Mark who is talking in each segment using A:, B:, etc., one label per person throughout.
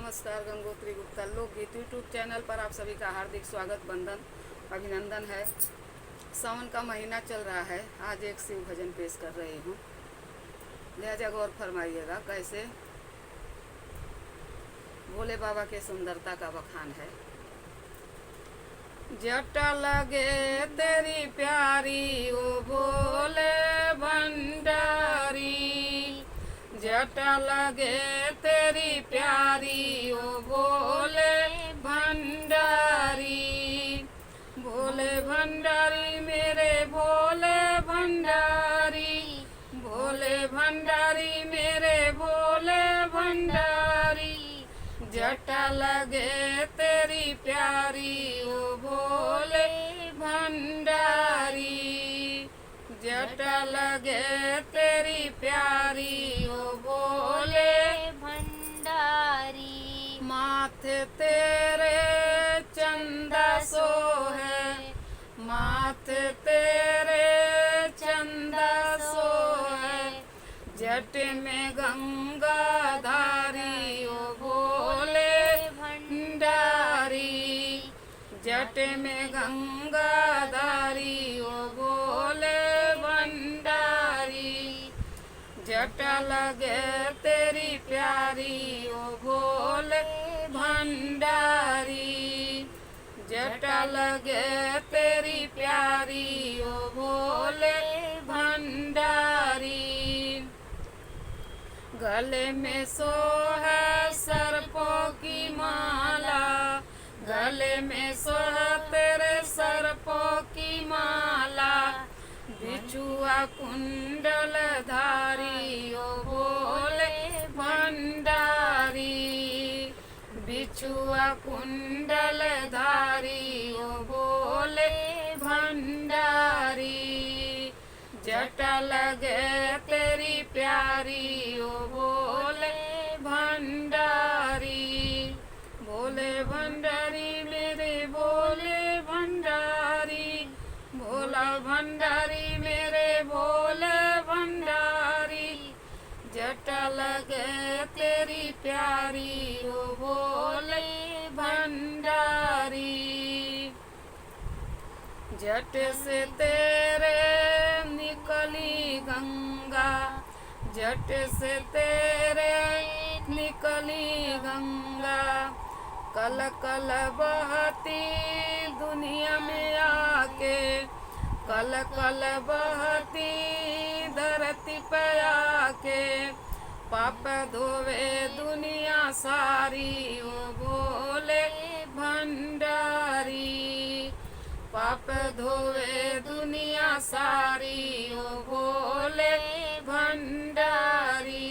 A: नमस्कार। गंगोत्री गुप्ता लोकगीत YouTube channel पर आप सभी का हार्दिक स्वागत, वंदन, अभिनंदन है। सावन का महीना चल रहा है। आज एक शिव भजन पेश कर रही हूँ, लिहाजा गौर फरमाइएगा। कैसे भोले बाबा के सुंदरता का बखान है। जटा लगे तेरी प्यारी ओ भोले भंडारी, जटा लगे तेरी प्यारी ओ भोले भंडारी। भोले भंडारी मेरे भोले भंडारी, भोले भंडारी मेरे भोले भंडारी। जटा लगे तेरी प्यारी ओ भोले भंडारी, जटा लगे तेरी प्यारी ओ भोले
B: भंडारी।
A: माथे तेरे चंदा सोहे, माथे तेरे चंदा सोहे। जट में गंगा धारी ओ भोले भंडारी, जट में गंगा धारी ओ भोले भंडारी। जटा लगे तेरी प्यारी ओ भोले भंडारी, जटा लगे तेरी प्यारी ओ भोले भंडारी। गले में सोहे सर्पों की माला, गले में सोहे तेरे सर्पों की माला। बिछुआ कुंडल धारी ओ भोले भंडारी, बिछुआ कुंडल धारी ओ भोले भंडारी। जटा लगे तेरी प्यारी ओ भोले भंडारी, भोले भंडारी मेरे भोले भंडारी, भोला भंडारी मेरे भोले भंडारी। जटा लगे तेरी प्यारी ओ भोले भंडारी। जट से तेरे निकली गंगा, जट से तेरे निकली गंगा। कल कल बहती दुनिया में आके, कल कल बहती धरती पे आके। पाप धोवे दुनिया सारी ओ भोले भंडारी, पाप धोवे दुनिया सारी ओ भोले भंडारी।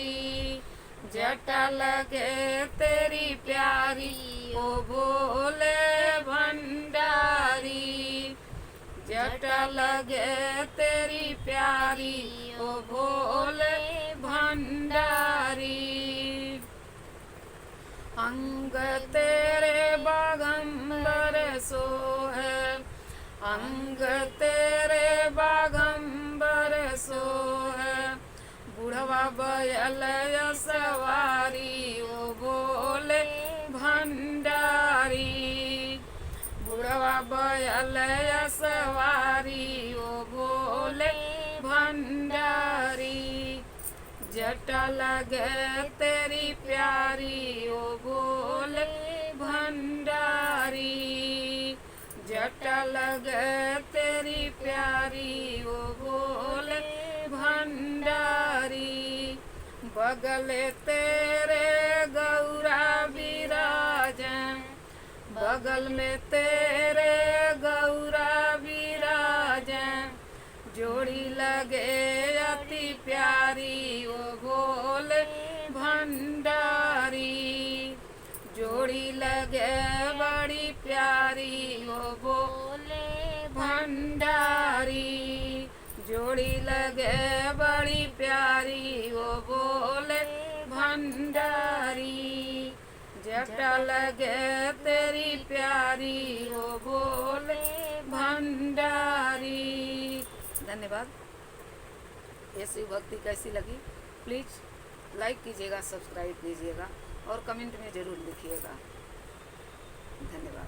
A: जटा लगे तेरी प्यारी ओ भोले भंडारी, जटा लगे तेरी प्यारी ओ भोले भंडारी। अंग तेरे बागंबर सोहे, अंग तेरे बागंबर सोहे। बुढ़वा बैल सवारी ओ भोले भंडारी, बुढ़वा बैल सवारी ओ भोले भंडारी। जटा लगे तेरी प्यारी ओ भोले भंडारी, जटा लगे तेरी प्यारी ओ भोले भंडारी। बगले तेरे गौरा विराजन, बगल में तेरे गौरा विराजन। जोड़ी लगे अति प्यारी ओ भोले भंडारी, जोड़ी लगे बड़ी प्यारी ओ भोले भंडारी। जोड़ी लगे बड़ी प्यारी ओ भोले भंडारी। जटा लगे तेरी प्यारी ओ भोले भंडारी। धन्यवाद। ये शिव भक्ति कैसी लगी प्लीज़ लाइक कीजिएगा, सब्सक्राइब कीजिएगा और कमेंट में ज़रूर लिखिएगा। धन्यवाद।